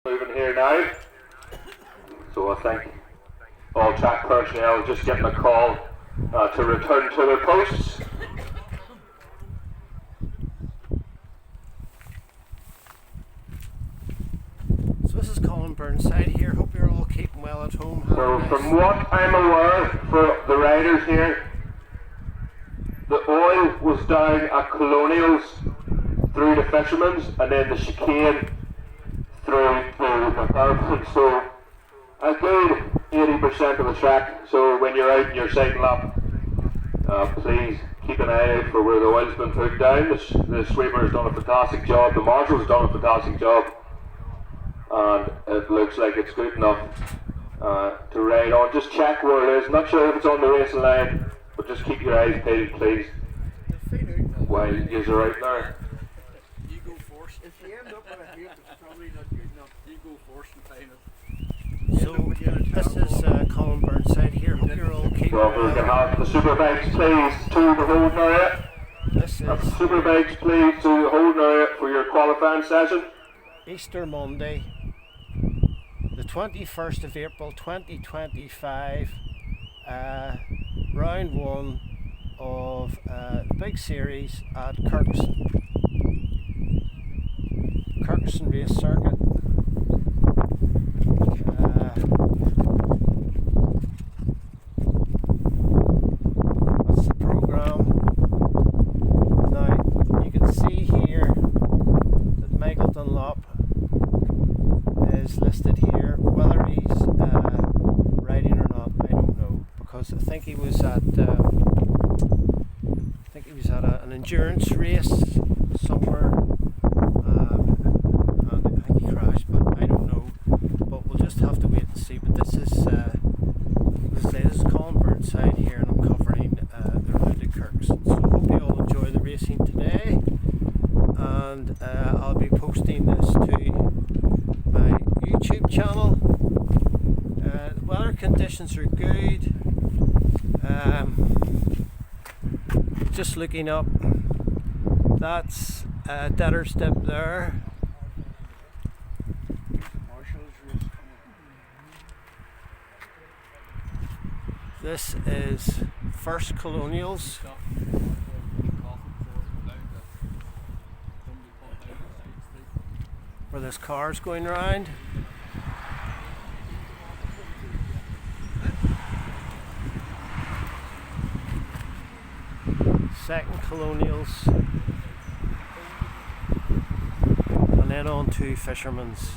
Moving here now, so I think all track personnel are just getting a call to return to their posts. So this is Colin Burnside here. Hope you're all keeping well at home. So from what I'm aware for the riders here, the oil was down at Colonials through the Fisherman's and then the chicane through the McCarvan. So a good 80% of the track. So when you're out in your second lap, please keep an eye out for where the oil's been put down. The sweeper's done a fantastic job, the marshal's done a fantastic job, and it looks like it's good enough to ride on. Just check where it is. Not sure if it's on the racing line, but just keep your eyes peeled, please, while you're out there. You go first. If you end up with a hit, it's probably not good enough. You go first and find it. So this is Colin Burnside here. Hope you're all keeping So we can well. have the superbikes please to the holding area. This Have the is superbikes please to the holding area for your qualifying session. Easter Monday, the 21st of April 2025, round one of the big series at Kirkiston Race Circuit. That's the programme. Now you can see here that Michael Dunlop is listed here. Whether he's riding or not, I don't know, because I think he was at an endurance race somewhere. And I think he crashed, but I don't know. But we'll just have to wait and see. But this is Colin Burnside here, and I'm covering the round at Kirkiston. So I hope you all enjoy the racing today, and I'll be posting this to my YouTube channel. The weather conditions are good. Just looking up, that's Debtor's Dip there. This is First Colonials. Where this car's going round. Second Colonials, and then on to Fisherman's.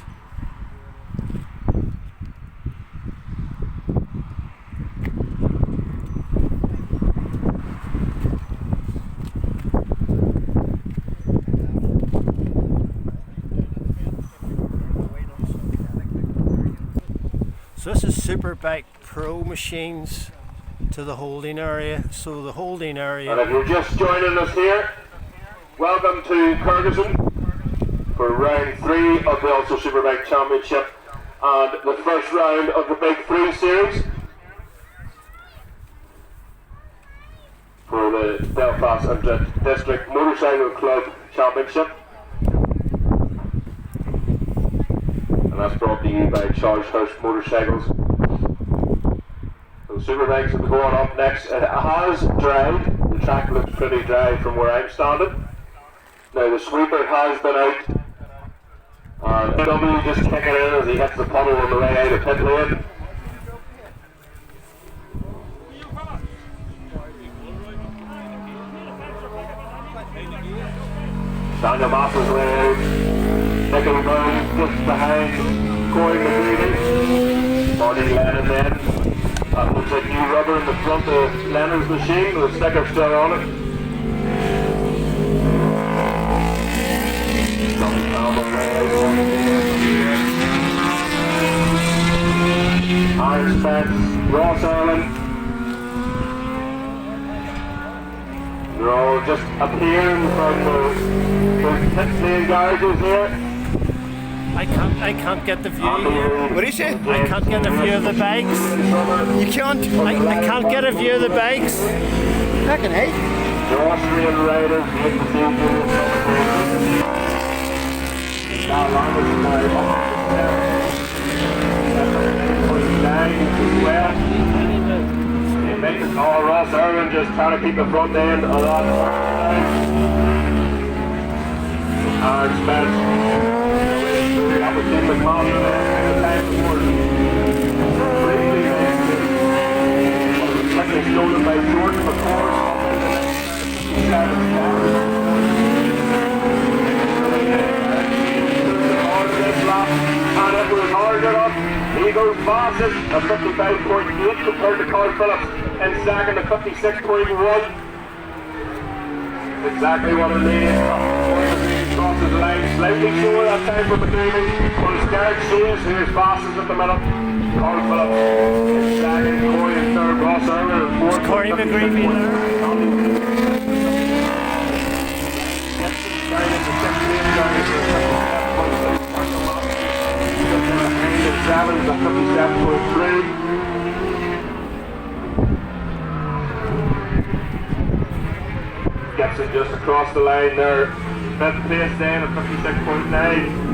So this is Superbike Pro machines to the holding area. So the holding area. And if you're just joining us here, welcome to Kirkiston for round 3 of the Ulster Superbike Championship and the first round of the Big 3 series for the Belfast and District Motorcycle Club Championship. And that's brought to you by Charles Hurst Motorcycles. So Superbikes will be going up next. It has dried. The track looks pretty dry from where I'm standing. Now the sweeper has been out. And W just kicking in as he hits the puddle on the way out of pit lane. Daniel Mass's way out. Nicky Burns just behind Corey McGreedy. Marty Lennon then. That looks like new rubber in the front of Lennon's machine, with the sticker still on it. Iron Spence, Ross Ireland. They're all just appearing from the pit lane garages here. I can't get the view here. What do you say? I can't get a view of the bikes. You can't. I can't get a view of the bikes. Fucking hey. The Austrian riders make the same move. Now, long as Shannon just trying to keep the front end a lot. Aaron Spence. That was Jim McConnell and the time before. Quickly stolen by Jordan McCord. And it was hard enough. He goes fastest at 55.8 compared to Carl Phillips and second at 56.1. Exactly what it needed. Crosses the line slightly slower that time for McGreevy. But his guard shows who is fastest at the minute. Carl Phillips in second, Corey in third, Ross Irwin in fourth. Corey McGreevy there. Sevens at 57.3. Gets it just across the line there. Fifth place then at 56.9.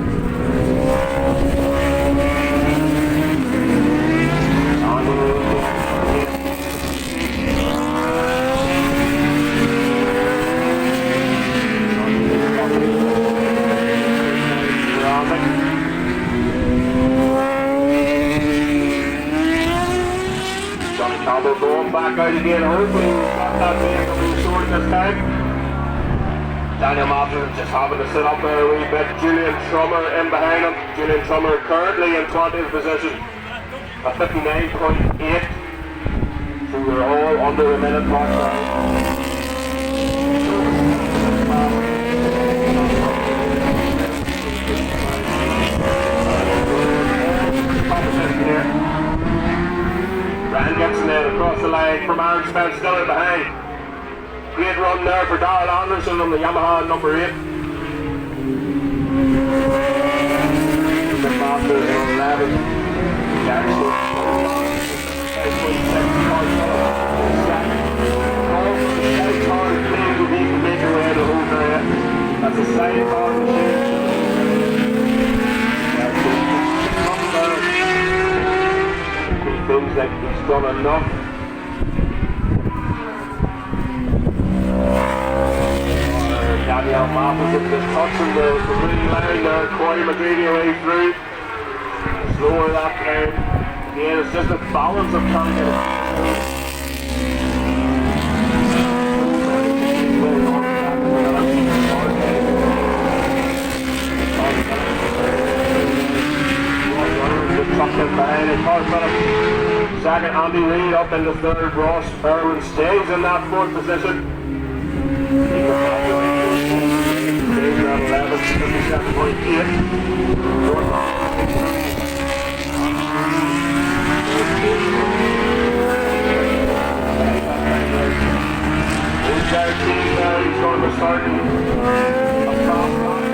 Campbell going back out again, hopefully he's got that vehicle being sorted this time. Daniel Matthews just having to sit up there a wee bit. Julian Trummer in behind him. Julian Trummer currently in 20th position at 59.8. So we're all under a minute mark now. Competition here. Ryan Gibson then across the line from Aaron Spence still in behind. Great run there for Darrell Anderson on the Yamaha number 8. The Masters on 11. Jackson. 5.6. Car playing with him to make her way the whole area. That's a side car machine. Feels like he's done enough. Daniel Matthews is just touching the green line there. Corey McGreevy away through. Slower that time. Again, it's just a balance of trying to get it. Tucked in behind it, Carl Phillips. Second, Andy Reid up in the third. Ross Irwin stays in that fourth position. Stays at 11, 57.8. He's got a team now, he's going to start across that.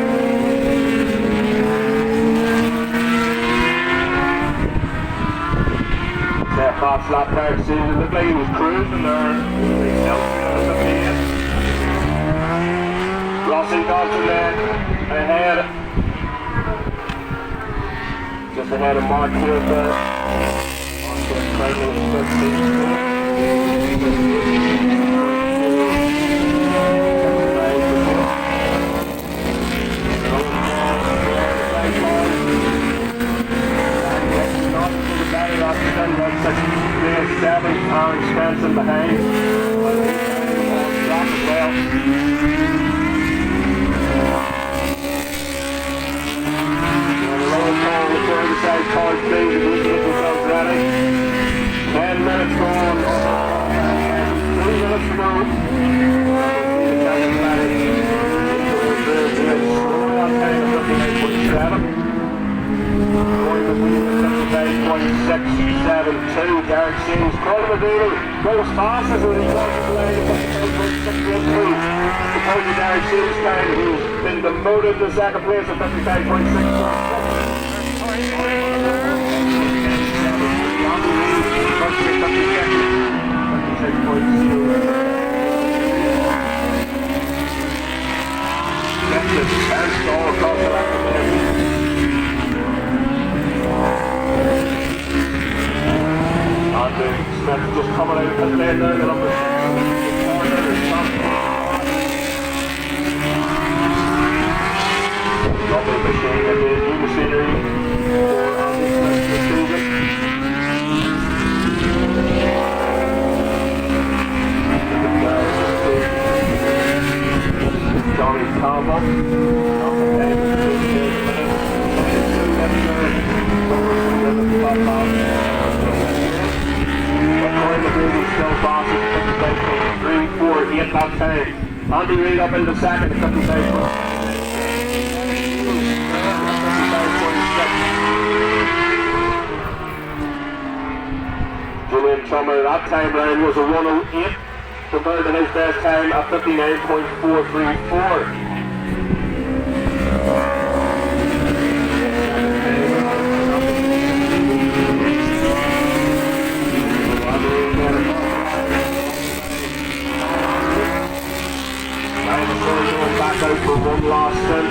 Fast lap car season, looked like he was cruising there. Rossi Dodson then ahead. Just ahead of Mark here there. On to the final 7, Aaron Spence in behind. Drop as well. The roll call with the side cars, please, if you can get yourselves ready. 10 minutes gone. 3 minutes to go. .672, Derek James, Colin McGreevy goes fast as he crosses the line at 55.612. Because of Derek James' time, who's been demoted to second place at 55.6. Smith just coming out of the lane there, the number 6. Andy Reid up into second at 55. Julian Chummer, that time round was a 108 compared to his best time at 59.434. Going back out for one last stint.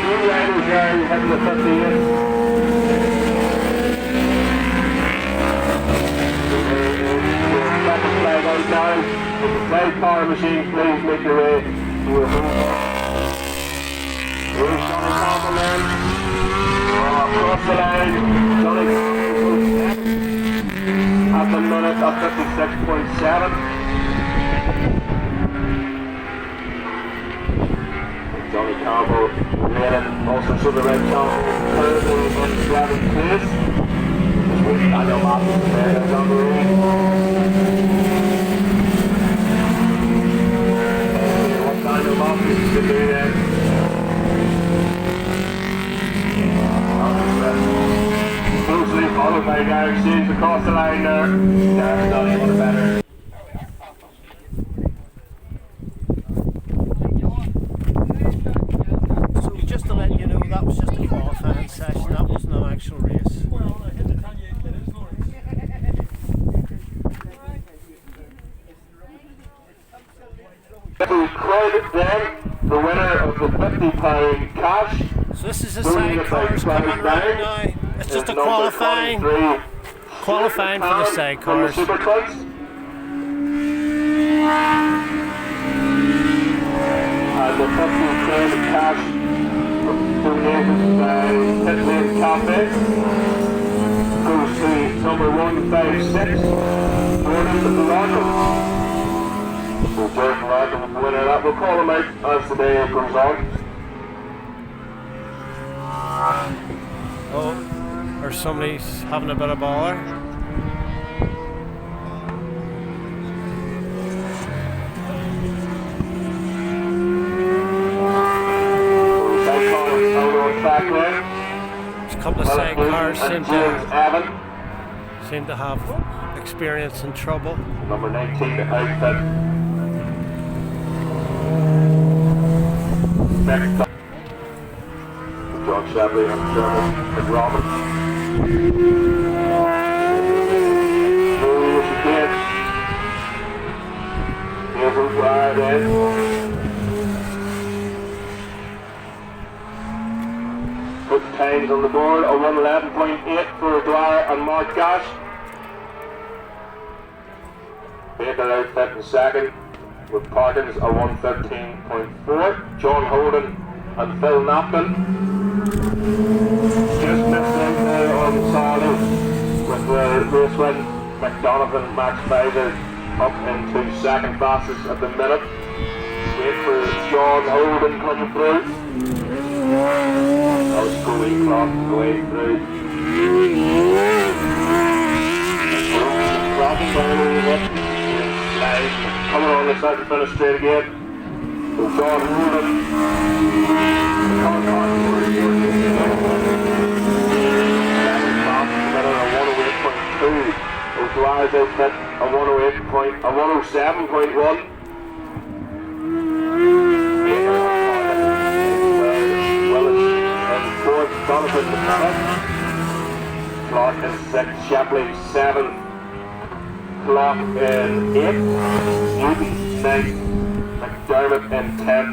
Two riders there heading to 58. Second flag out now. With the flag car machine, please make your way to your home. Here's Johnny Campbell then. Across the line. Johnny at the minute at 56.7. Johnny Campbell winning also SUPERBIKE champion currently in 7th place. This week Daniel Matthews there is on the ring. What Daniel Matthews can do then. Closely followed by Gareth James across the line there. Gareth's not even better. So just to let you know, that was just a qualifying session, that wasn't an actual race. We crowded then the winner of the £50 cash. So this is the sidecars coming right now. It's just a qualifying for the sidecars. Super Twins. And the £50 cash donated by Pitlane Cafe goes to number 156, Gordon Larkin. So Jordan Larkin was the winner of that. We'll call him out as the day goes on. Oh, or somebody's having a bit of bother. There's a couple of sidecars seem to have experience in trouble. Number 19 outfit. Next up, John Shapley and Sherman and Robin. Here's O'Dwyer then. Put the times on the board, a 111.8 for O'Dwyer and Mark Gash. Baker outfit in second, with Parkins a 113.4. John Holden and Phil Napton. Just missed out there on Sally with the race win. McDonovan and Max Pfizer up into second fastest at the minute. Wait for John Holden coming through. That was Cody Clark going through. Coming on the side to finish straight again. So John Holden. O'Dwyer's outfit a 107.1. Fourth, Donovan McCullough. Clark in sixth, Shapley seventh, Clark in eighth, Newton ninth, McDermott in 10th.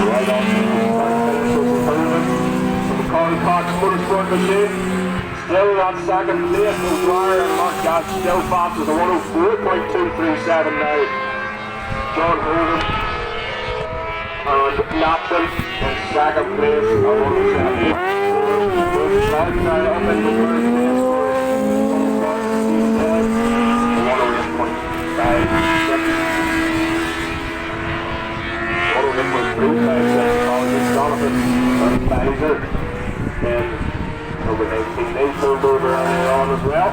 Right on from the Colin Cox Motorsport machine. Still on second place, O'Dwyer and Mark Gash still fast with a 104.237 now. John Holden and Napton in second place at 107. Now up in the third place. 108.56. COVID-19. They pulled over earlier on as well,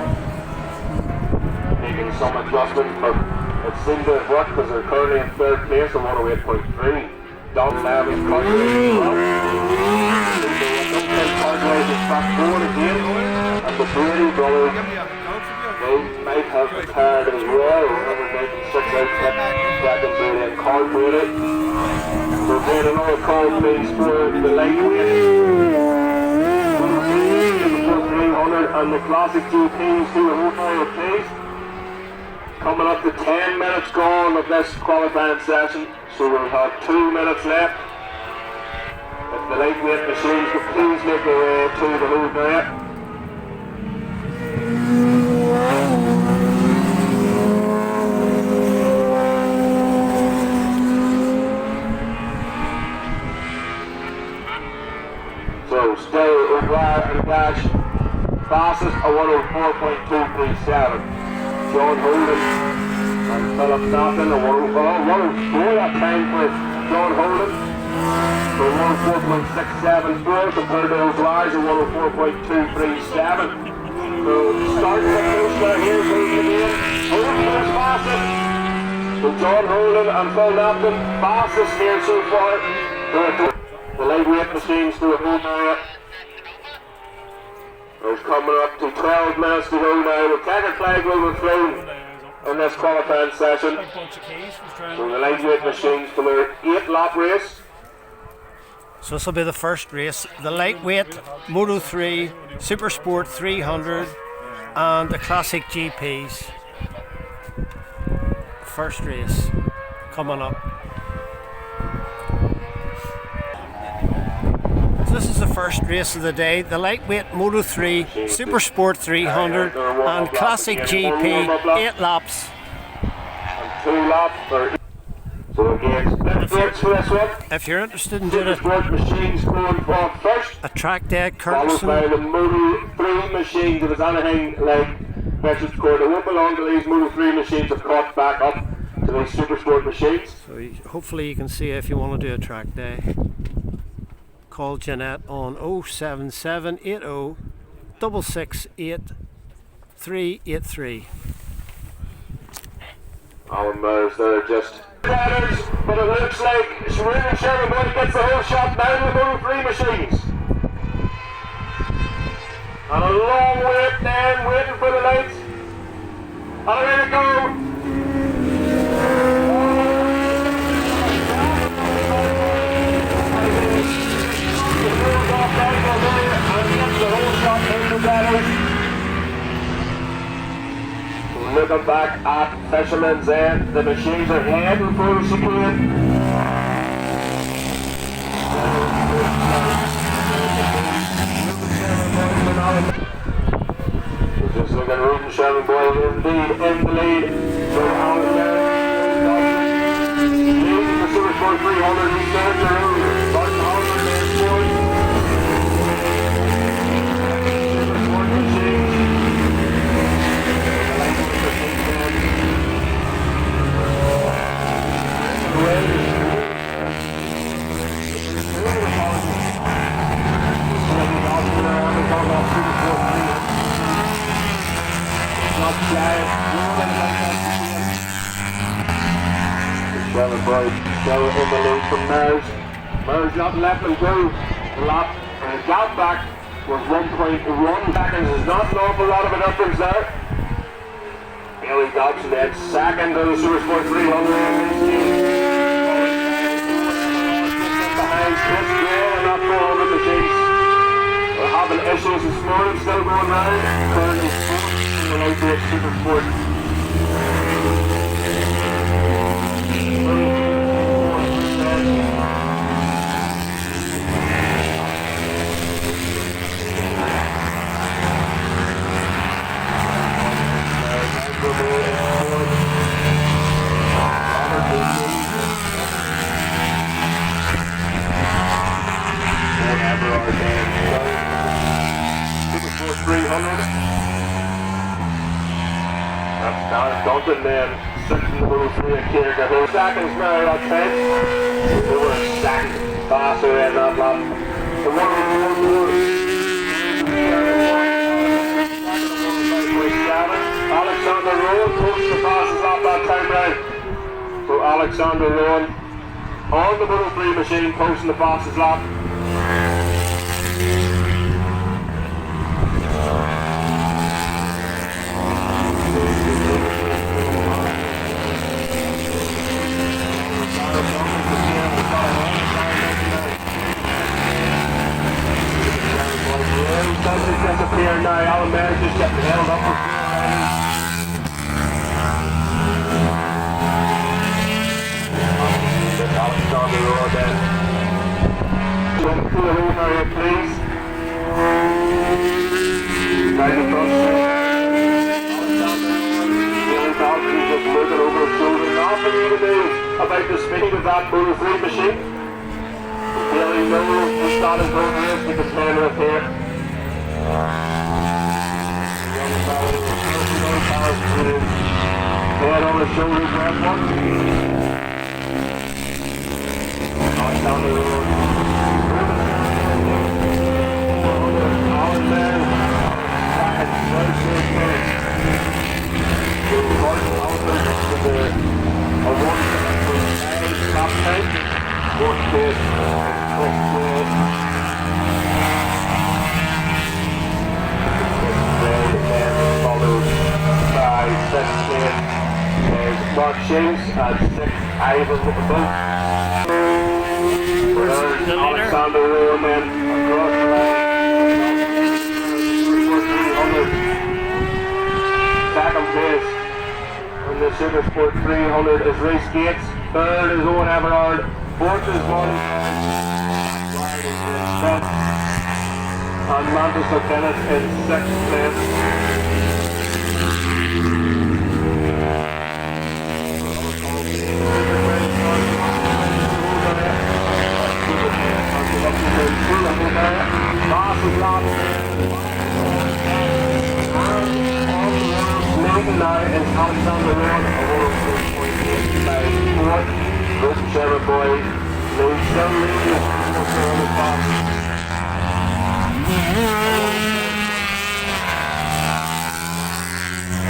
making some adjustments, but it seemed to have worked because they're currently in third place at 108.3. Down levels country as well. Is back forward again, and the Brady brothers, they might have retired as well. Remember, making 6 out back in Brady and Carl Brady. So then another call please for the lightweight. 300 and the classic GPs to the whole please. Coming up to 10 minutes gone of this qualifying session, so we'll have 2 minutes left. If the lightweight machines could please make their way to the whole area. So still O'Brien and Dash fastest at 104.237. John Holden and Philip Nathan at 104 that time for John Holden. So 104.674 compared to O'Brien's at 104.237. So starting the push here, goes again. Holden is fastest. So John Holden and Phil Napton fastest here so far. The lightweight machines to the home area. It's coming up to 12 minutes to go now. The checkered flag will be flown in this qualifying session. So the lightweight machines to their 8-lap race. So this will be the first race. The lightweight, Moto 3, Super Sport 300 and the Classic GPs. First race coming up. So this is the first race of the day. The lightweight Moto 3, Super Sport 300 and Classic GP, 8 laps. And 2 laps for so again, split for this one. If you're interested in doing Super Sport machines going forward first. a track day at Followed by KIRKISTOwn, the Moto 3 machines. If it's anything like Veterans Court, it won't belong to these Moto 3 machines have caught back up to these Super Sport machines. so hopefully you can see if you want to do a track day. Call Jeanette on 077 80 668 383. Alan Myers there just riders, but it looks like Sherman Sherman gets the whole shot down the Moto 3 machines. And a long wait then, waiting for the lights. And here we go. Looking back at Fisherman's End, the machines are heading for the chicane. We're just looking at Ruben Sherman Boy indeed in the lead. So Alan leading the Super Sport 300, he's down the road. Martin Holland is fourth. Super Sport machines. Sherman Boyd still in the lead from Mers. Mers not let them go. The lap gap back was 1.1 seconds. There's not an awful lot of a difference there. Haley Dobson then second to the Super Sport 300. Behind Chris Gray and not going with the machines. We're having issues this morning, still going round. Currently fourth in the lightweight Super Sport. Duncan then sitting in the Moto 3 and KIRKISTOwn. Seconds now, that time. They were a second faster in that lap. The one Alexander Rowan on the Moto 3 machine, posting the fastest lap. Disappear now. Alan Mayer just getting held up for Alexander Rowan then. Went through the room area, please. Right across Alexander Rowan just looking over his shoulder. Nothing you can do about the speed of that Moto 3 machine. Really no, he's not his own race to contend with here. Head on his shoulders, grab one. On down the road. Alan there. Back at 36 minutes. Martin Alfred with a 1 top 10. Fourth place. Fifth place. Followed by 17th is Mark James and 6th Ivan with the boat. There's Alexander Rowan then across the line. 300. Second place in the Supersport 300 is Reece Gates. Third is Owen Everard. Fourth is Martin. And Manchester Bennett in 6th place. Leading now is Alexander Rowan, a 103.8 by 4th. Wilson Sherwood boy leads still leading on the top.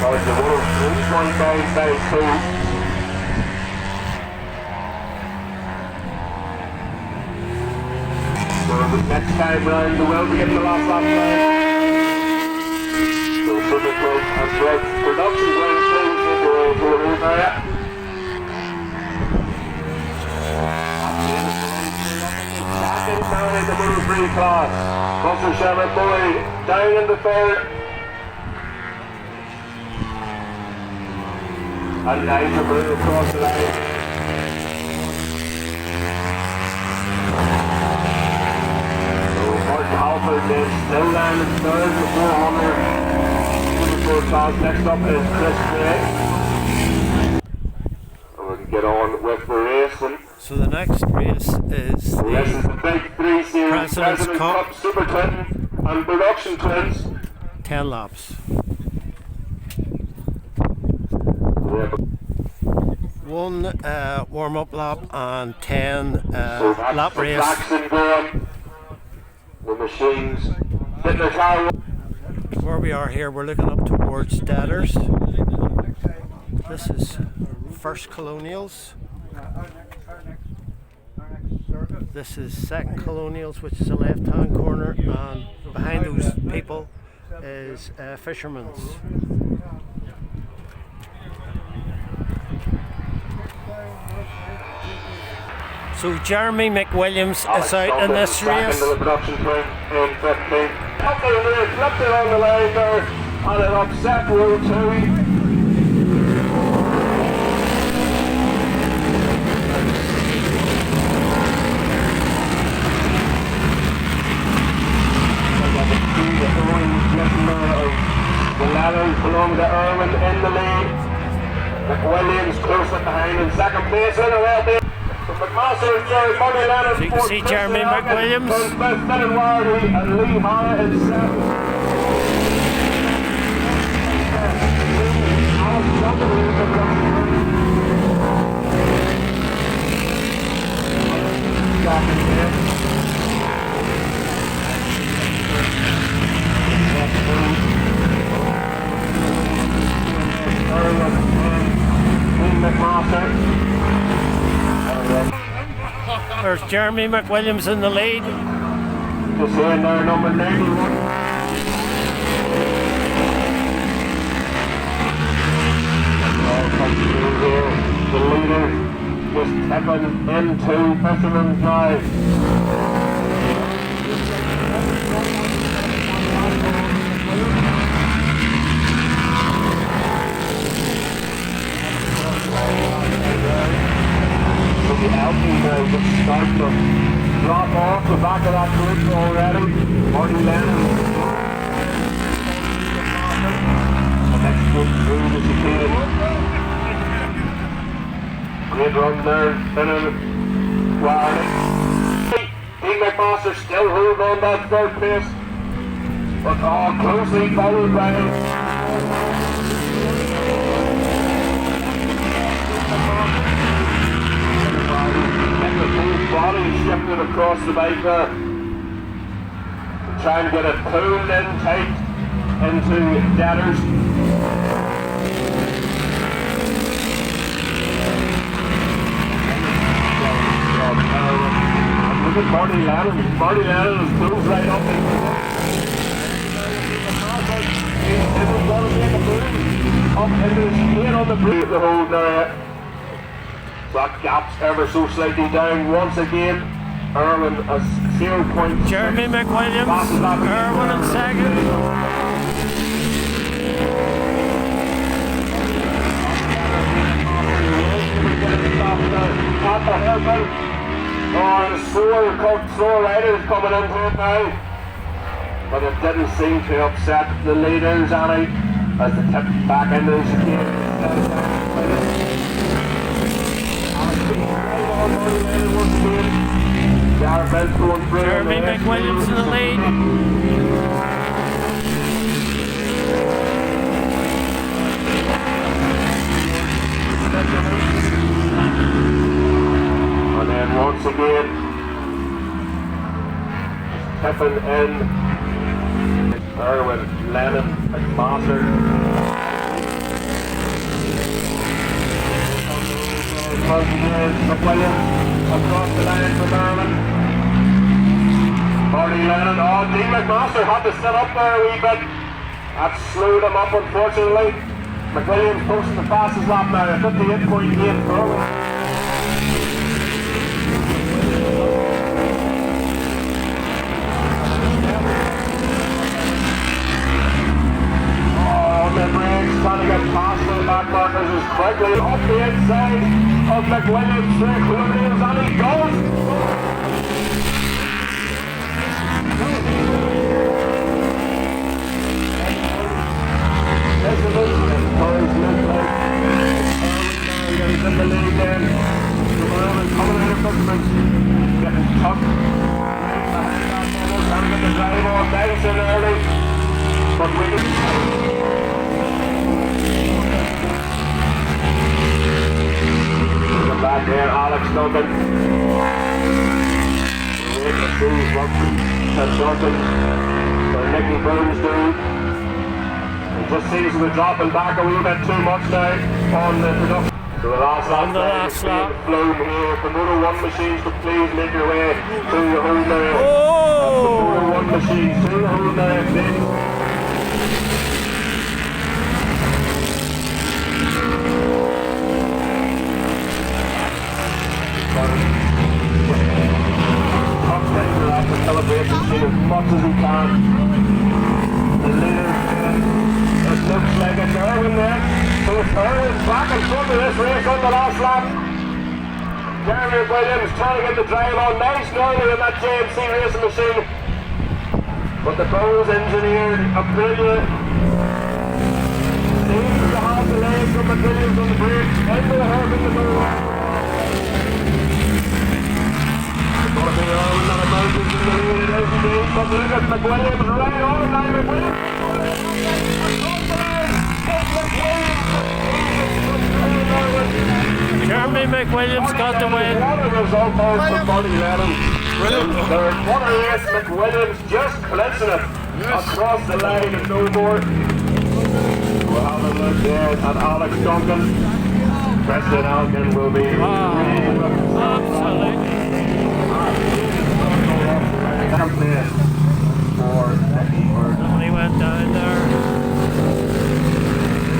Well, it's a 103.9 by 2. So the next time round, the will be getting the last lap time. So super close and direct production going through the road area. Second down in the Moto 3 class. Buster Sherwood Boyd down in the third. And Nigel Blue across the line. Alfred is still down in third for 400. Supersport class. Next up is Chris Gray. And we can get on with the racing. So the next race is This is the Big 3 Series President's Cup. Super Clinton and Production Twins. 10 laps. One warm-up lap and 10 So that's lap the race. Jackson going. The machines hitting the car. Where we are here, we're looking up towards Deaders. This is First Colonials. This is Second Colonials, which is the left-hand corner, and behind those people is Fisherman's. So Jeremy McWilliams is out in this race. The production twin in 15. Up the race, left it on the line there, and it upset row 2. The ladders belong to Irwin in the lead. McWilliams close up behind in second place in a well bit. So you can see Jeremy McWilliams. And Lee Hara in seventh. McMaster. There's Jeremy McWilliams in the lead. Just in there, number 91. The leader just tipping into Fisherman's Drive. The Elkie now just starting to drop off the back of that group already. Marty Lennon. The next group through the chicane. Great run there, Finnan. Warning. Dean McMaster still holding on that third place. But closely followed by body shifted across the bike there. Trying to get it pulled in tight into Deaders. Look at Marty Lennon. Marty Lennon is pulled right up into the chicane on the brake the whole there. That gap's ever so slightly down once again. Irwin a 0.6. Jeremy McWilliams, Irwin in second. The four riders coming into it now. But it didn't seem to upset the leaders any as they tipped back into the chicane. Jeremy McWilliams in the lead. And then once again, tipping in Irwin, Lennon, McMaster. Once again, McWilliams across the line for Irwin. Marty Lennon, Dean McMaster had to sit up there a wee bit. That slowed him up unfortunately. McWilliams posting the fastest lap now at 58.8 for Irwin. On the brakes, trying to get past the back markers as quickly up the inside of McWilliams, Williams, and he goes! This is it, he's in the lead then. The world is coming out of Fisherman's, getting tough. Trying to get the drive on nice and early, but we back there, Alex Duncan. We're waiting to see what Duncan or Nicky Burns do. It just seems to be dropping back a wee bit too much now on the production. So the last lap flown here. The Moto 1 machines to please make your way to the hole there. The Moto 1 machines to the hole there, please. Celebration scene as much as he can. The leader, it looks like it's Irwin there. So it's Irwin's back in front of this race on the last lap. Jeremy Williams trying to get the drive on nice and early in that JMC racing machine. But the Bowes engineered Aprilia seems to have the legs from McWilliams on the brake into the herb in the middle. Going to be Irwin and emerges in the lead, it is indeed, but look at McWilliams right on now, McWilliams. Jeremy McWilliams got the win. What a result for Marty Lennon. Third, what a race, McWilliams just clinching it across the line and no more. We'll have a look there at Alex Duncan. Preston Alkin will be absolutely. second place for Nicky Bird. When he went down there.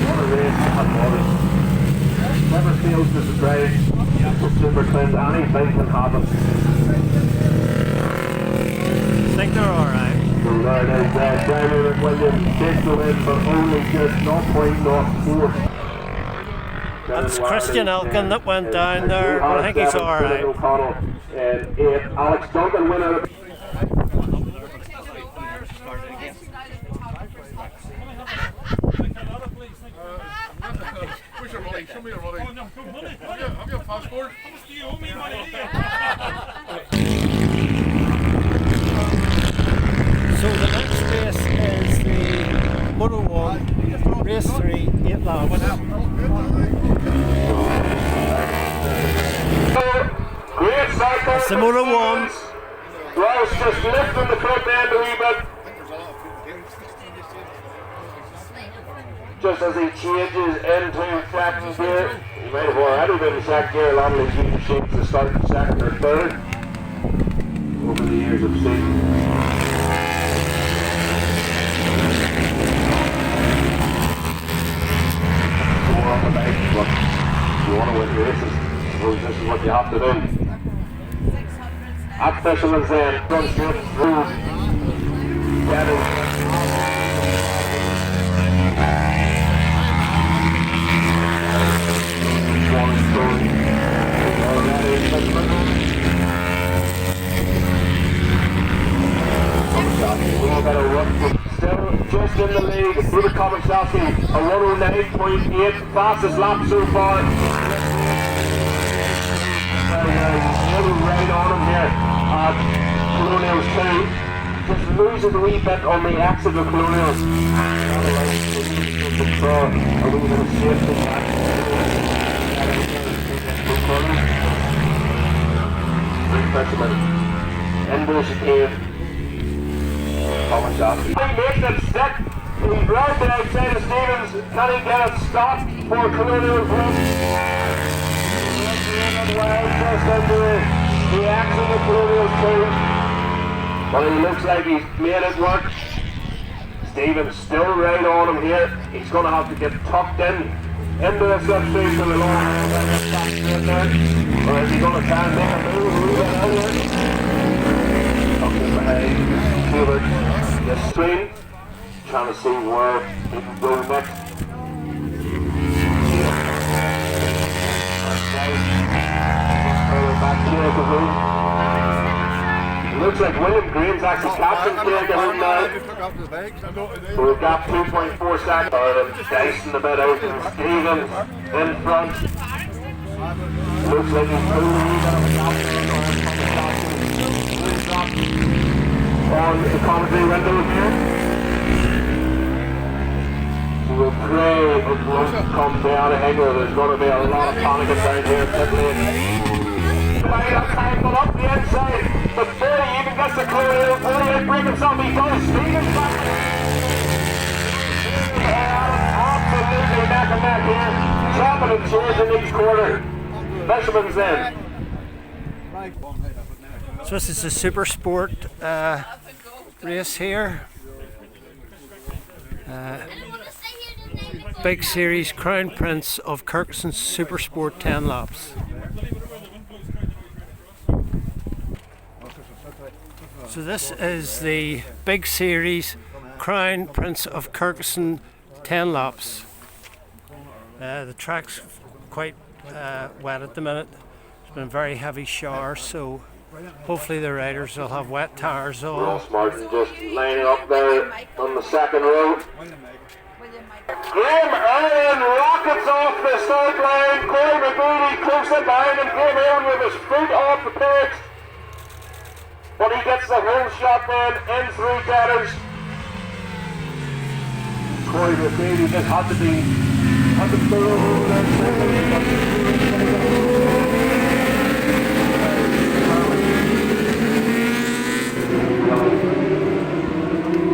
What a race that was. Never fails to surprise the Super Twins. Anything can happen. I think they're alright. So there it is. Jeremy McWilliams takes the win for only just 0.04. That's Christian Elkin that went down there, but I think he's alright. O'Connell and 8. Alex Duncan winner. Where's your money? Show me your money. Have your passport? How much do you owe me money? So the next race is the Moto 1, race 3, 8 laps. Great cycle. It's the Moto 1. Rouse just lifting the front end a wee bit. Just as he changes into second gear. He might have already been in second gear. A lot of these even shapes to start in second or third. Over the years of seeing. On the bike, but if you want to win races, I suppose this is what you have to do. At Fisherman's End, run straight through. Getting one stone. Already Fisherman. A little bit of work. Still just in the lead, Peter Kawasaki, a 109.8, fastest lap so far. A little right on him here at Colonials 2. Just loses a wee bit on the exit of Colonials. A wee bit of safety back. Great Fisherman. Into the chicane. He makes it stick. He's right there outside of Stevens. Can he get it stopped for Colonial Group? Just into the action of Colonial 2. But he looks like he's made it work. Stevens still right on him here. He's going to have to get tucked in into the substation of the long there. Or is he going to try and make a move? Tucked in behind Hubert. This screen, trying to see where he can go next. Back here to move. It looks like William Green's actually captain here going now. So we've got 2.4 seconds. Dicing a bit out and Stevens in front. Looks like he's moving on the commentary window here. So we'll pray it won't come down a hanger. There's going to be a lot of panicking down here in pit lane. Right up tangled up the inside. Before he even gets the clear, before he breaking something, he goes Stevens back. Absolutely neck and neck here. Chopping and changing each quarter. Fisherman's End. So this is the Super Sport race here. Big Series Crown Prince of Kirkiston Super Sport 10 laps. So this is the Big Series Crown Prince of Kirkiston 10 laps. The track's quite wet at the minute. It's been a very heavy shower, so hopefully the riders will have wet tires on. Ross Martin just lining up there on the second row. Graham Allen rockets off the start line. Corey McBooty close it behind him. Graham Allen with his foot off the pegs. But he gets the whole shot then in through Getters. Corey McBooty just had to be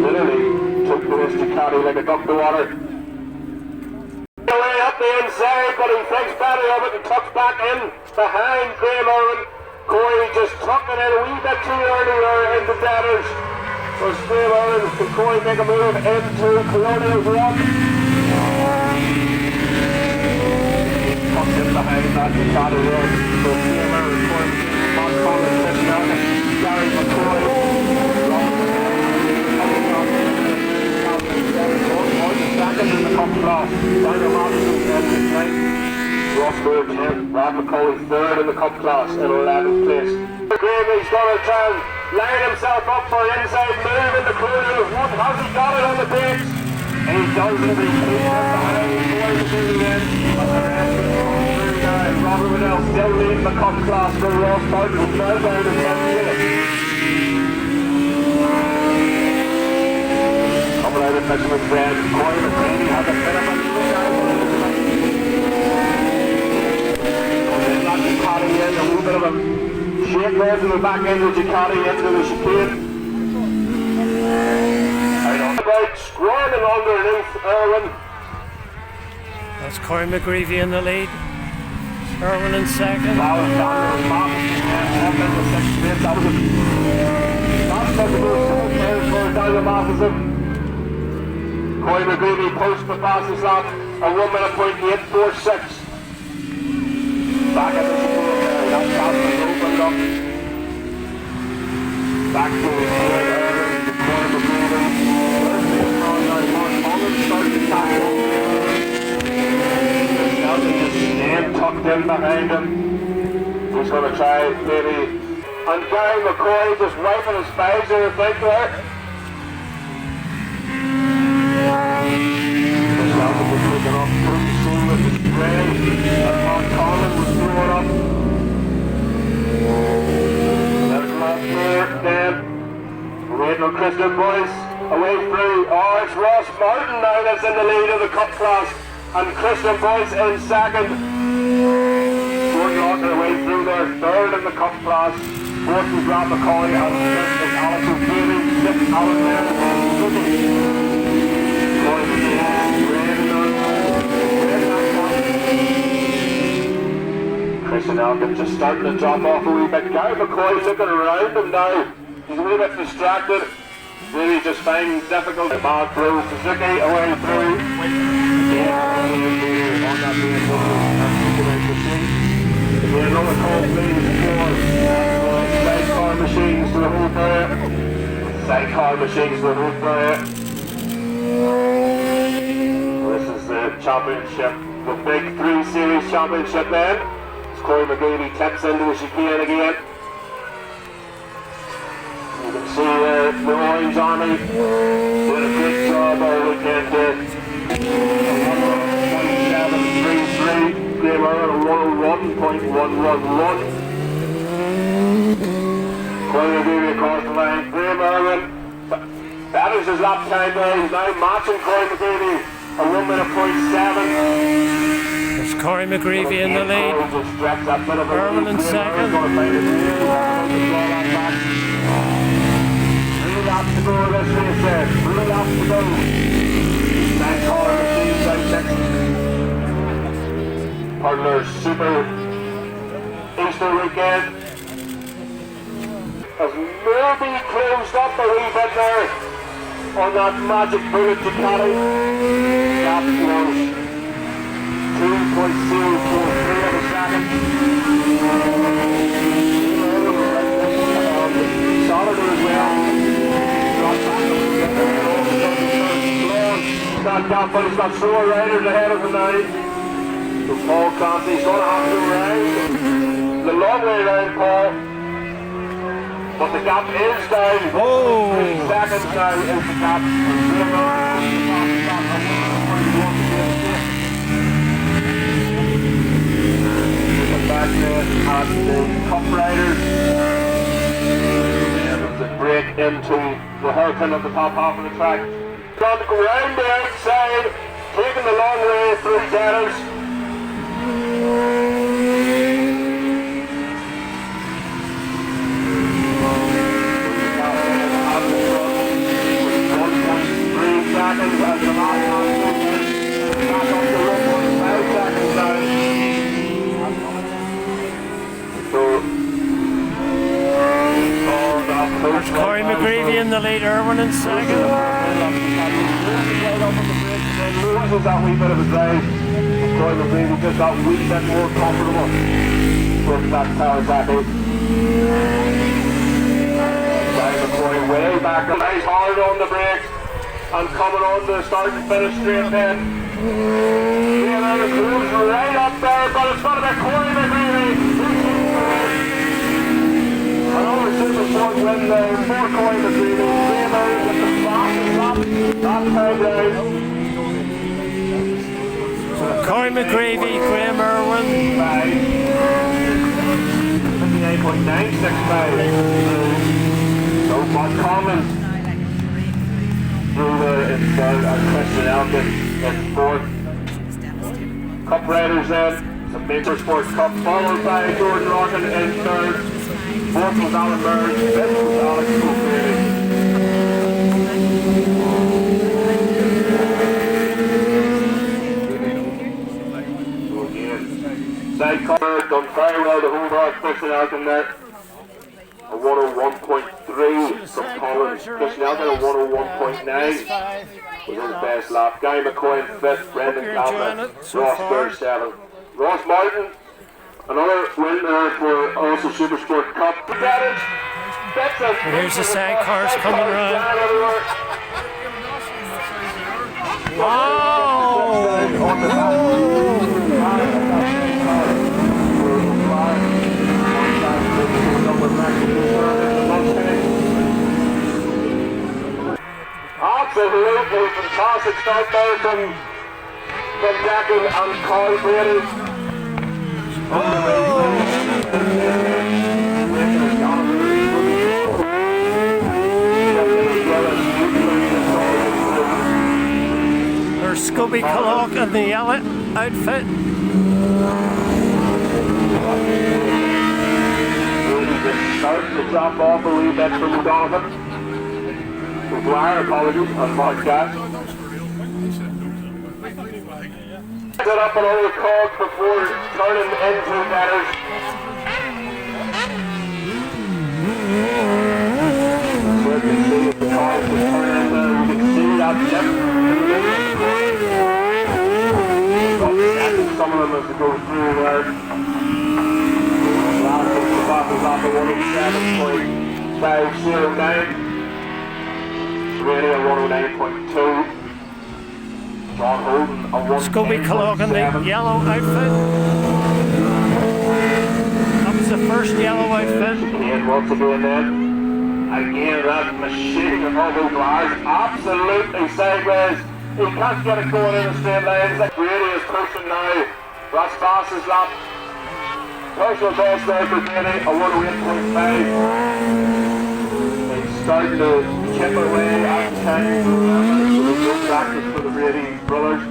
literally took the rest of County like a duck to water. Away up the inside, but he thinks better of it and tucks back in behind Graham Irwin. Corey just tucking it a wee bit too early there into Danners. So straight on, can Corey make a move into Colonial's Rock? Tucked in behind that Ducati there. So Taylor and Corey, Mark Collins, Chris Young, Gary McCoy. Second in the cup class. Daniel Madison in ninth. Ross Moore 10th. Brad McCauley third in the cup class in 11th place. Gravy's going to try and line himself up for an inside move in the Colonial. One has he got it on the brakes? And he does it. He's keeping it behind. He's going to do it in. Robert Waddell still leading the cup class for Ross Martin, who's now down to 10 minutes. Coming out of Fisherman's Bend, Corey McCready has a bit of a Ducati in, a little bit of a shake there to the back end of Ducati into the chicane. Out on the bike, squirming underneath Irwin. That's Corey McGreevy in the lead. Irwin in second. That was Daniel Matheson in the sixth place. That was a for Daniel Matheson. Corey McGreevy post the fastest lap, a 1 minute point 8.46. Back at the chicane there, that pass was opened up. Back to the Corey McGreevy. Mark Collins starts to tackle. Name tucked in behind him. He's going to try maybe. And Gary McCoy just wiping his visor, I think there. This was looking up pretty soon with the spray. And Mark Collins was throwing up. There's last there, then. Waiting on Christian Boyce. Away through. Oh, it's Ross Martin now that's in the lead of the cup class. And Christian Boyce in second. Jordan Locker away through there, third in the cup class. Fourth is Rob McCauley, and fifth is Alex O'Grady. Sixth, Alan Christian Elkin just starting to drop off a wee bit. Gary McCoy looking around him now. He's a wee bit distracted. Really just finding it difficult. Bad throw, Suzuki away through. On that we're another call please for sidecar machines to the whole area. Sidecar machines to the whole area. This is the championship, the big 3 Series championship then. As Corey McGreevy clips into the chicane again. You can see the Orange Army doing a great job all weekend here. 27.33, Graham Irwin 101.111. Corey McGreevy across the line. Graham Irwin, that is his lap time there. He's now matching Corey McGreevy a 1 minute point 7. There's Corey McGreevy in the lead. Irwin in second. 3 laps to go this race there. 3 laps to go. Car machines out part of their Super Easter weekend has maybe closed up a wee bit there on that magic bullet Ducati. That was 2.043 of a second. Saturday as well. Not down, but he's got 4 riders ahead of him now. So Paul Clancy's going to have to ride the long way round, Paul. But the gap is down. 3 seconds now is the gap. Back at the Cup Riders. There's a break into the hairpin of the top half of the track. Going to go round the outside, taking the long way through Danners. Seconds as the last back up to 1.5 seconds down. So Merwin in second. Loses that wee bit of a drive. Corey McGreevy just got a wee bit more comfortable with that Kawasaki. Brian McCoy way back, nice hard on the brakes and coming on the start and finish straight then. Leonardo Cruz right up there, but it's going to be Corey McGreevy. Another super short win there for Corey McGreevy. Leonardo with the fastest lap that time down. Corey McGreevy, Graham Irwin. 58.965. So Mark Common through there in third and Christian Elkin in fourth. Cup Riders then, the Major Sports Cup, followed by George Rockin in third. Fourth was Alan Burns, fifth was Alex O'Grady. Sidecar done very well to hold on Christian Elkin there. A 101.3 from Collins. Christian Elkin a 101.9 was his best lap. Guy McCoy in 5th, Brendan Calvin, Ross Burr 7th. Ross Martin, another win there for also Supersport Cup. Here's the sidecars coming around. Absolutely fantastic start there from Jackie and Carl Brady. There's Scubby Culloch in the yellow outfit. Starting to drop off a wee bit from Donovan. McGuire, apologies, on Mark Gatt. Set up another cog before turning into batters. So you can see if the cog was turning into, you can see that dip. Some of them as they go through there. Last of the back is off at 107.509. Radio 109.2. John Holden a 1. Scubby Culloch in the yellow outfit. That was the first yellow outfit. And once again then, again that machine of Hugo Bars absolutely sideways. He can't get it going in a straight line. Brady is pushing now. That's fastest lap. Personal best there for Brady, a 108.5. He's starting to chip away at time. So there's no practice for the Brady brothers.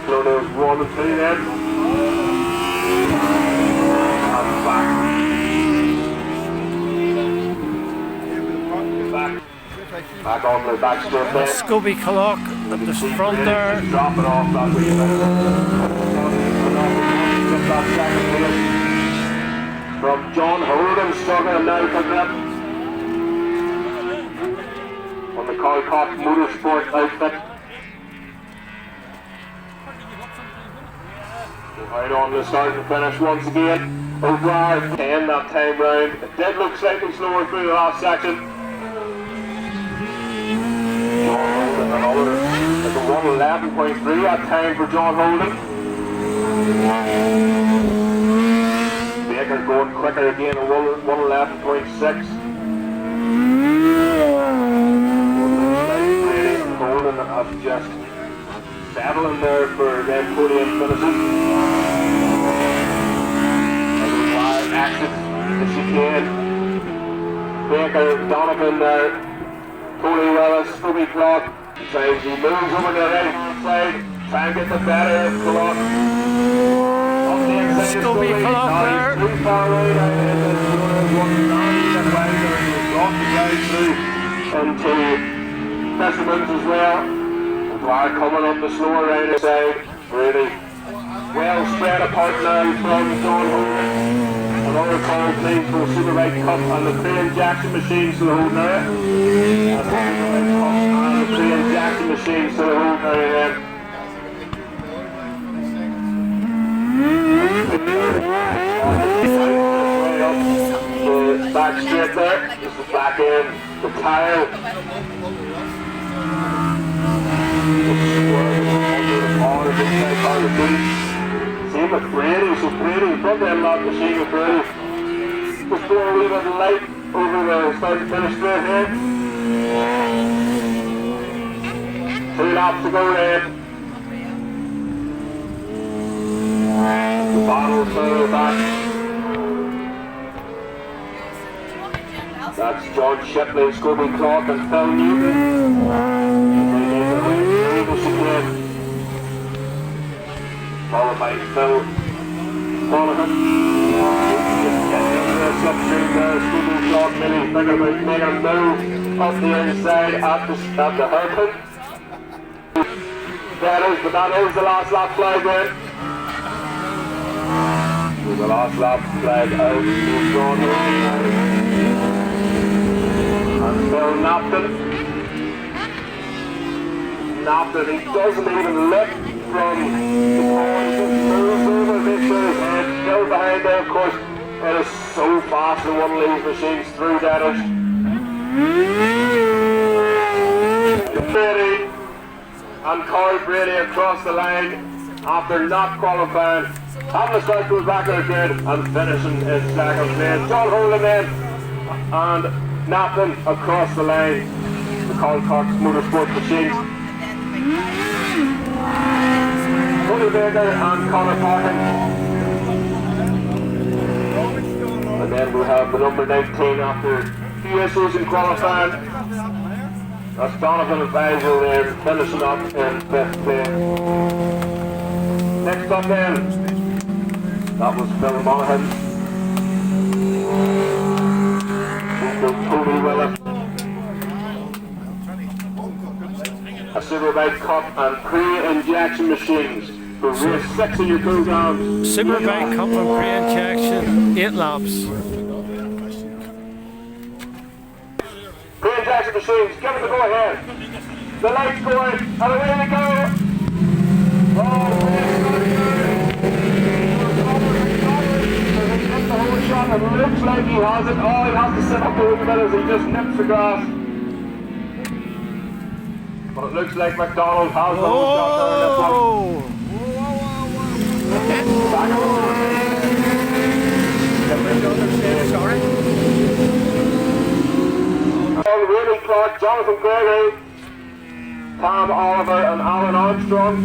So there's 1 and 2 then. And back on the back strip there. Scubby Culloch at the front there. Drop it off that way. From John Holden, struggling now picking up on the Calcott Motorsport outfit. Right on the start and finish once again. O'Brien 10 that time round. It did look slightly slower through the last section. John Holden another at the 111.3 that time for John Holden. Baker going quicker again at 111.6. Holden have just battling there for them podium finishes. Action, if she can. Baker, Donovan there, Tony Willis, Scubby Culloch. Tries, he moves over the right hand side, try and get the better of Culloch. Up the inside, Scubby Culloch there. Too far right, into Fisherman's as well. O'Dwyer coming up the slower right side, really well spread apart now from John Holden. Another call please for the Superbike Cup and the Crane Jackson machines to the whole area. And the Superbike Cup and the Crane Jackson machines to the whole area then. The back straight there, this is back end, the tire. Same with Brady, so Brady, front end lock machine with Brady. Just going a wee bit of light over the start and finish straight here. 3 laps to go then. The bottle further back. That's John Shipley, Scobie Clark and Phil Newton. Followed by Phil Monaghan. Slipstream there, Scobie Clark, Millie, thinking about making a move up the inside at the hairpin. That is the last lap flag then. The last lap flag out, John and Phil Napton, he doesn't even look from the corner, he just moves over, makes sure his head's still behind there, of course. It is so fast in one of these machines through Denners. Brady and Carl Brady across the line after not qualifying. Having a start goes back out again and finishing in second place. John Holden then and Napton across the line, the Carl Cox Motorsport machines. Tony Baker and Conor Parkin. And then we'll have the number 19 after 2 issues in qualifying. That's Donovan Advisor there, finishing up in 5th place. Next up then, that was Phil Monaghan. Tony Willis. A Superbike Cup and pre-injection machines for race 6 in your programs. Superbike Cup and pre-injection, 8 laps. Pre-injection machines, give it the go ahead. The lights going, and away they go. Oh, the whole shot, it looks like he has it. Oh, he has to sit up a little bit as he just nips the grass. But it looks like McDonald has the whole shot there in this one. Sorry. Willie Clark, Jonathan Gregory, Tom Oliver and Alan Armstrong.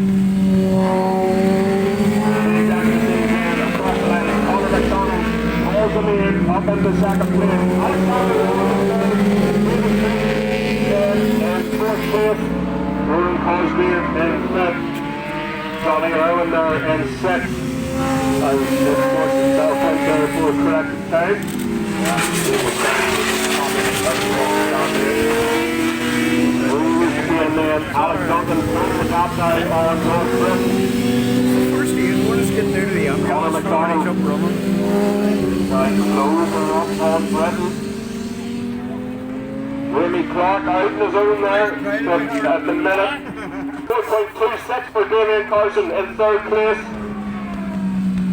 Conor McDonald holds them in up in the second place. In 4th place. Rowan Cosby in 5th. Johnny Irwin there in 6th. As he forced himself out there for a corrected time. And then Alex Duncan on the top side on North Britain. First Ian, we're just getting out of the Conor ambulance. McDonald Up running. Clover up on Britain. Remy Clark out in his own there at the minute. 4.26 for Damien Carson in 3rd place.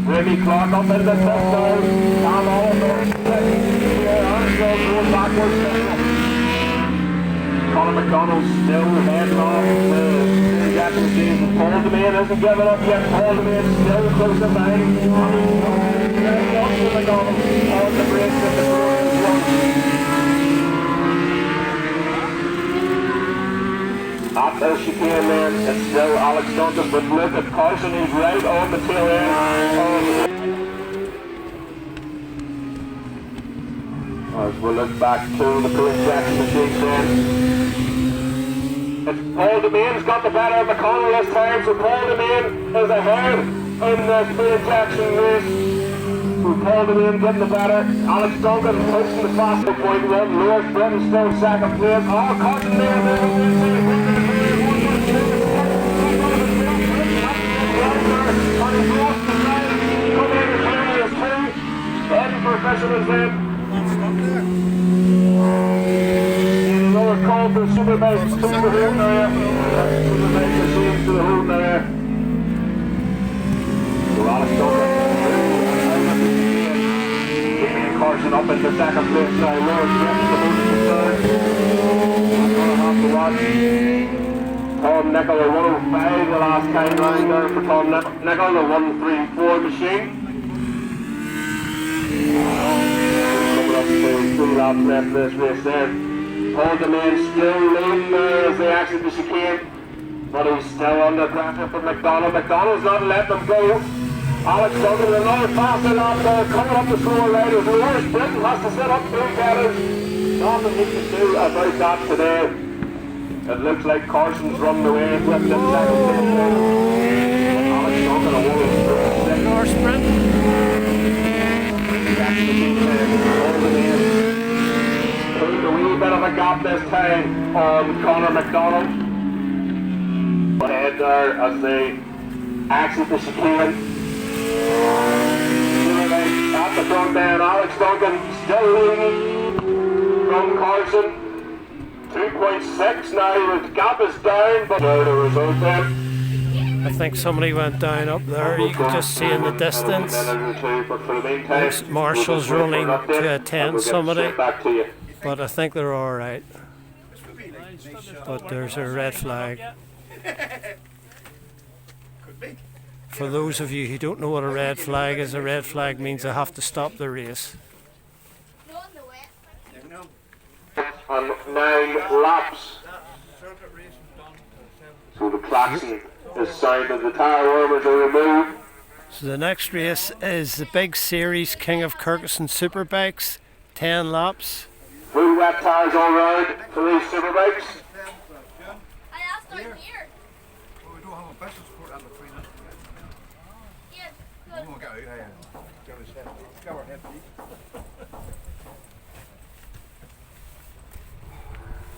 Remy Clark up in the 5th down. Tom Oliver in 6th. Armstrong going backwards. Conor McDonald still heading off the Jackson machine. Paul DeMain hasn't given up yet. Paul DeMain still close to behind. McDonald on the brakes at the Up there she came in, it's still Alex Duncan, but look at Carson, he's right on the tail end. As we look back to the pre-injection machine then. It's Paul DeMain's got the better of McConnell this time, so Paul DeMain is ahead in this pre-injection race. So Paul DeMain getting the better. Alex Duncan pushing the faster point one. Lewis Britton still 2nd place. Oh, Carson there. Heading for professionals then. Stop there. Another call for SUPERBIKE to the holding area. SUPERBIKE machines to the holding area. So Alex Duncan. Carson up into second place now. Lawrence Griffin the most concerned. Gonna have to watch. Tom Nicol, a 105 the last time round there for Tom Nicol, the 134 machine. Coming up to 3 laps left in this race there. Paul DeMain still leading there as they exit the chicane, but he's still under pressure from McDonald. McDonald's not letting them go. Alex Duncan, another faster lap there, coming up the slower riders. Lawrence Britton has to set up 2 getters. Nothing he can do about that today. It looks like Carson's running away with them second place. Alex Duncan, a 106. North sprint. Putting a wee bit of a gap this time on Conor McDonald. Ahead there as they exit the chicane. At the front there, Alex Duncan still leading from Carson. 2.6 now, the gap is down, but there the result then. I think somebody went down up there. You can just see in the distance. Marshall's running to attend somebody, but I think they're all right. But there's a red flag. For those of you who don't know what a red flag is, a red flag means I have to stop the race. And 9 laps. So the klaxon is sounded, the tyre warmers are removed. So the next race is the big series King of KIRKISTOWN Superbikes, 10 laps. Full wet tyres all round for these Superbikes. I asked down here. Well, we don't have a business court in between us. Yeah, We won't get out here. Go our head deep.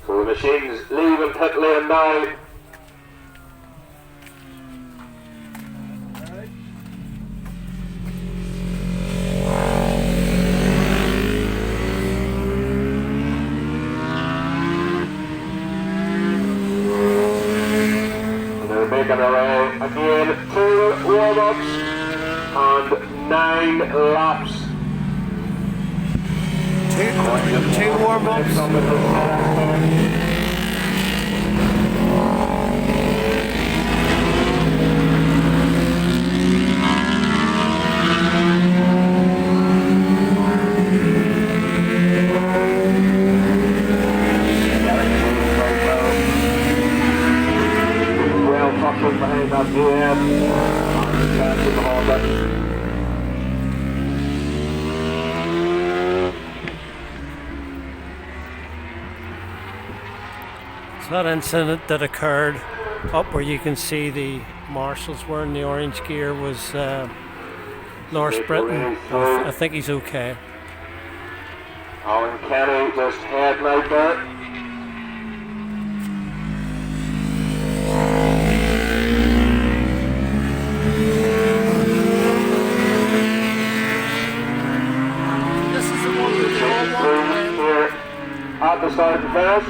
So the machine's leaving pit lane now. And they're making their way again, 2 warm-ups and 9 laps. Two warm-ups. Well tucked behind that GM. That incident that occurred up where you can see the marshals wearing the orange gear was North Britain. I think he's okay. Alan Kenny just heading out there. This is the one that they all want. Here at the start and finish.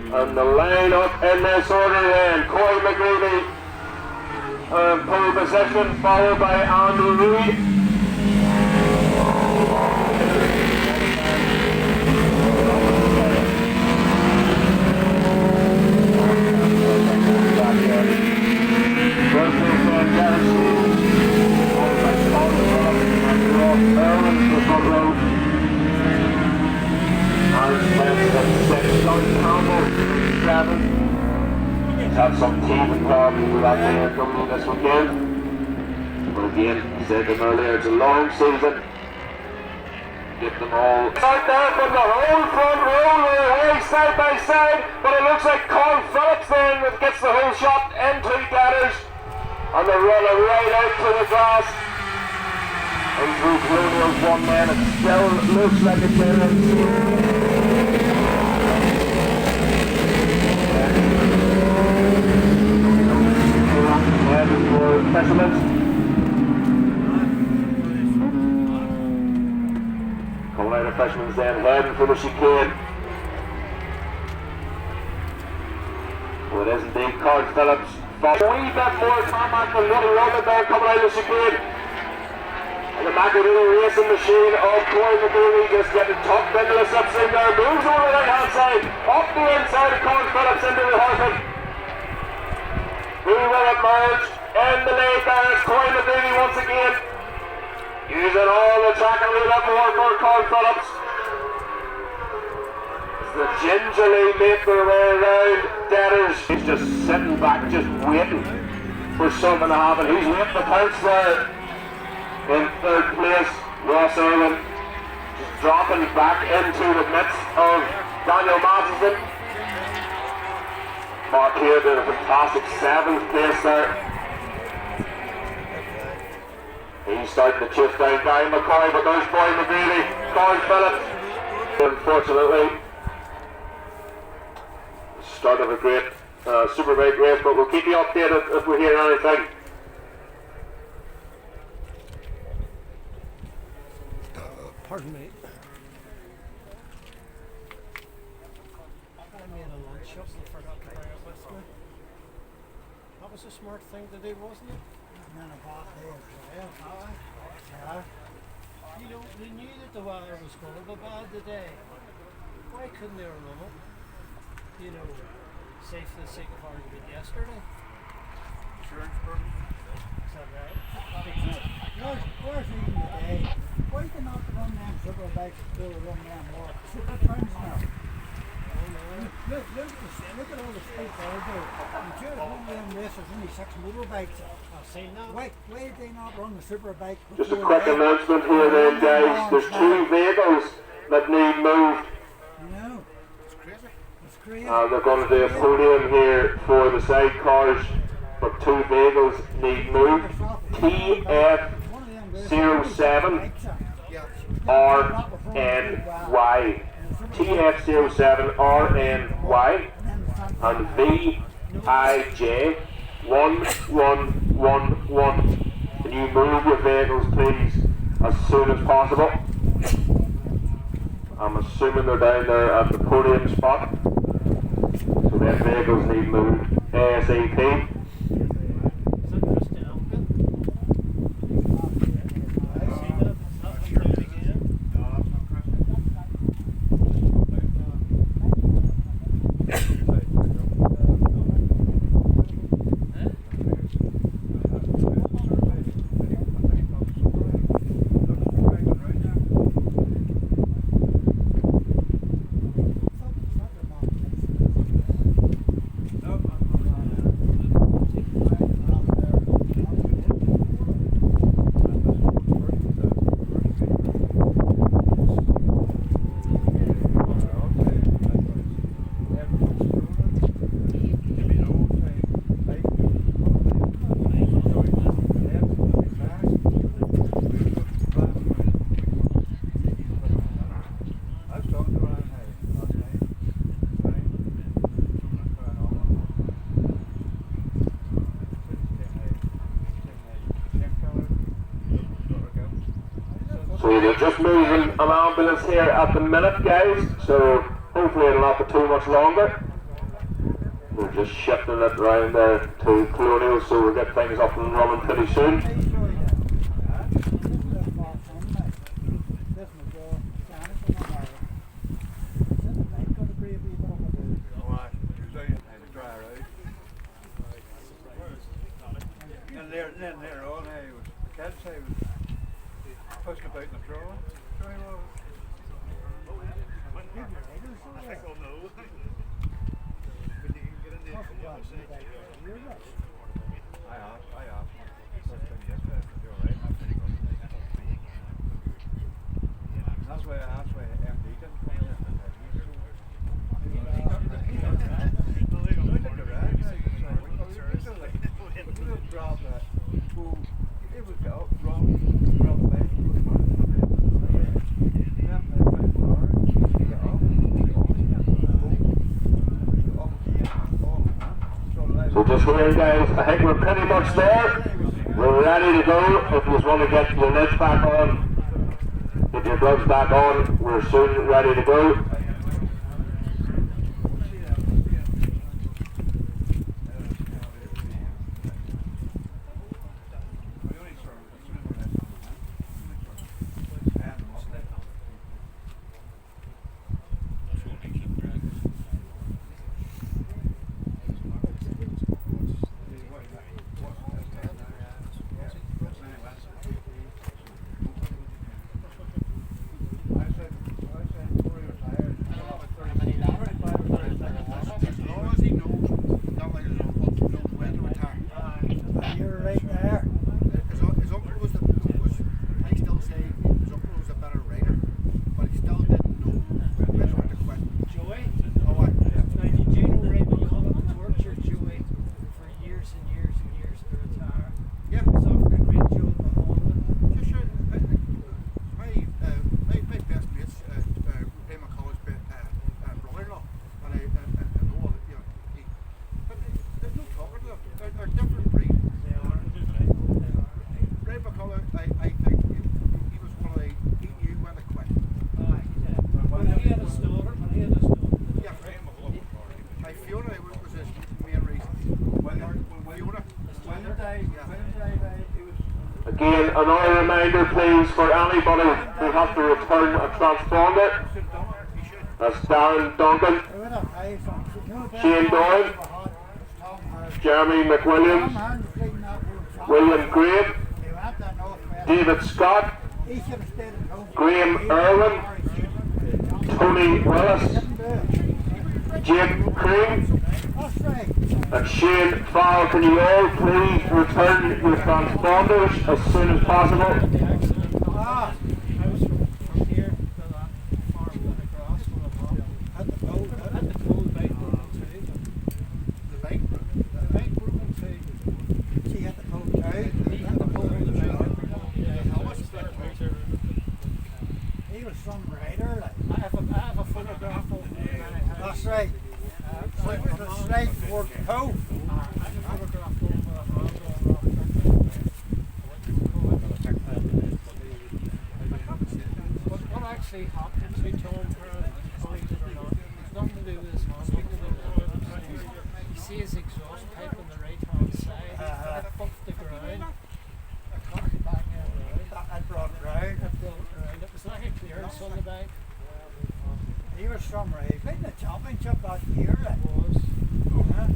And the line up in this order then, Corey McGreevy, pole position, followed by Andrew Reid. Had some teething problems with that company this weekend. But again, I said to them earlier, it's a long season. Get them all out there from the whole front row, away side by side, but it looks like Colin Phillips then that gets the whole shot into getters. And they're running right out to the grass. And through Colonial's one man, it still looks like a getter. Freshman's then heading for the chicane. Well, it is indeed Carl Phillips. A wee bit more tarmac than what he wanted there coming out of the chicane. And the Macaroni racing machine of Corey McGreevy just getting tucked into the slipstream there. Moves over the right hand side, up the inside of Carl Phillips into the hairpin. Who will emerge in the lead there is Corey McGreevy once again. Using all the track a little bit more for Carl Phillips. The gingerly make their way around Deaders. He's just sitting back, just waiting for something to happen. He's waiting to pounce there. In third place, Ross Irwin just dropping back into the midst of Daniel Matheson. Mark here did a fantastic 7th place there. He's starting to chase down Guy McCoy, but there's Boy McGreevy, Colin Phillips. Unfortunately, start of a great Superbike race, but we'll keep you updated if we hear anything. Pardon me. I made a lunch up and forgot to bring it with me. That was a smart thing to do, wasn't it? You know, they knew that the weather was going to be bad today. Why couldn't they run it? You know, say for the sake of argument yesterday. Insurance purpose. Is that right? Where's even today? Why do not run them superbikes still run them more super friends now? Look at all the speed there, though. I'm sure one of them races only 6 motorbikes. I've seen that. Why did they not run the superbike? Just a quick announcement here then, guys. There's 2 vehicles that need moved. No. It's crazy. It's crazy. They're going to do a podium here for the sidecars, but 2 vehicles need moved. TF07 RNY. TF07RNY and VIJ 1111. Can you move your vehicles, please, as soon as possible? I'm assuming they're down there at the podium spot. So their vehicles need moved ASAP. So they're just moving an ambulance here at the minute, guys, so hopefully it'll not be too much longer. We're just shifting it around there to Colonial, so we'll get things up and running pretty soon. And then later on, he was pushing about in the draw. That's why MD didn't come here. So just here, guys, I think we're pretty much there. We're ready to go if you just want to get your lids back on. Get your gloves back on. We're soon ready to go. You're right there. His uncle was I still say his uncle was a better rider, but he still didn't know when to quit. Joey? Oh, what? Now, did you know Ray McCullough tortured Joey for years and years and years to retire? Yeah. He was offered a great job at Honda. Just sure, my best mate's Ray McCullough's brother-in-law, and I know that, you know, but there's no talking to them. They're different breed. They are. Ray McCullough, I think he was one of the, he knew when to quit. When he had a starter, Yeah, I Fiona was his main reason. Fiona. Again, another reminder please for anybody who has to return a transponder. That's Darren Duncan, Shane Doyle, Jeremy McWilliams, William Graham, David Scott, Graham Irwin, Tony Willis, Jake Crane, and Shane Farrell. Can you all please return your transponders as soon as possible? I was from here to that farm went across from the pub. Had the cold bike broken too. The bike. The bike broken too. She had the coat too. He had the cold on the bike. He was some rider, like. I have a photograph of him. That's right. Like the straight towards the toe. What actually happened to Tom Brown, believe it or not, it's nothing to do with his hospital. You see his exhaust pipe on the right hand side, it bumped the ground. I caught it back in the road. That brought it round. It brought it round. It was like a clearance on the bike. He was some rider. He played in the championship that year, like. It was. Huh? You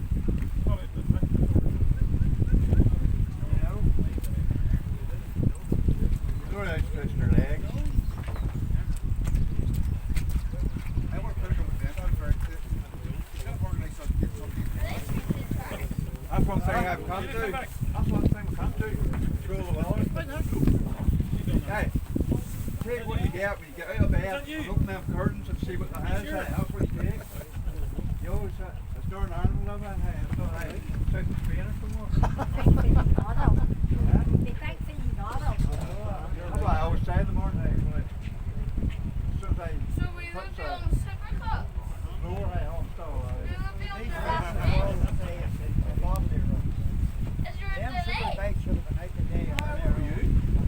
know? They're outstretched their legs. I want to put it on the bench. I'm very organise something. That's one thing I've come to. That's one thing we come to. Control the weather. Hey, take what you get when you get out of bed and open them curtains and see what the hell's in it. That's what you take. You always it's Northern Ireland living. Hey, it's not like South of Spain or somewhere. That's what I always say in the morning. As soon as I So we will touch be the on the SUPERBIKE. floor, I'm still We will be on These the guys last are day. all the day. It's a lovely room. Is there a Them delay? superbikes should have been out today. for you.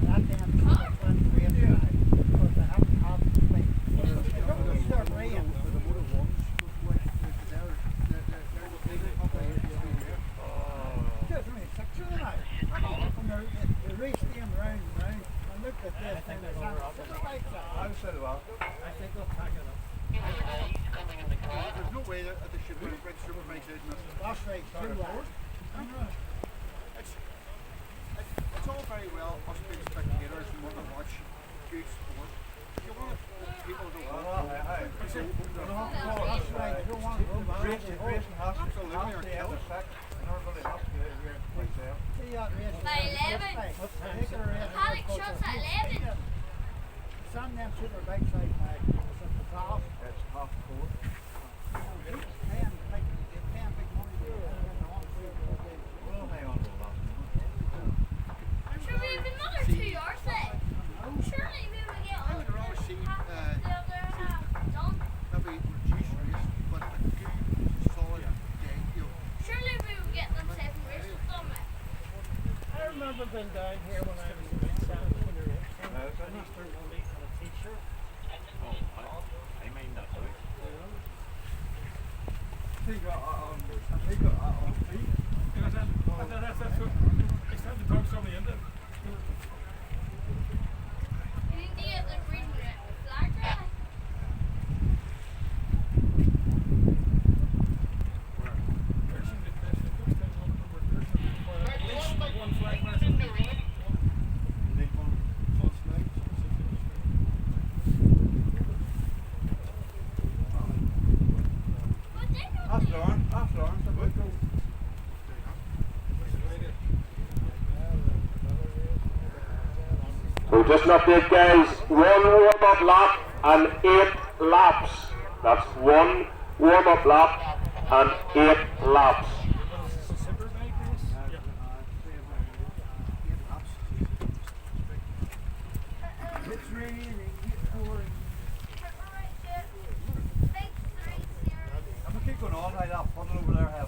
That damn superfund race now. Because they haven't had the thing. Don't start raining. There's only 6 of them out. And they raced them round and round. And looked at this and there's superbikes out. I would say well. I think they'll pack it up. There's no way that they should bring superbikes out in this. That's right, too loud. It's all very well us being spectators and want to watch good sport. You want people to That's right, you don't want to go back. Racing has to Absolutely, have to or have a sec. And everybody has to get here myself. See that race? By 11. Take it a race. Alex shuts at 11. Some of them superbikes out now. It's at the top. It's half court. They're paying big money to get on the superbike. We'll hang on to the last one. Should we have another 2 hours then? Surely we will get I on would rather see half the other half done. maybe reduced race, but a good solid day. You know, Surely we will get them 7 races done. I remember being down here when I was about 17 or 18. It's And Easter Monday and a t-shirt. think on feet. Yeah, that's what I started to talk somebody into. You need to get the green flag ready. But they don't That's Lauren. That's Lauren. So we go. So just an update, guys. 1 warm-up lap and 8 laps. That's 1 warm-up lap and 8 laps. It's raining, it's pouring. Big 3-0. I'm gonna keep going all night. I'll puddle over there.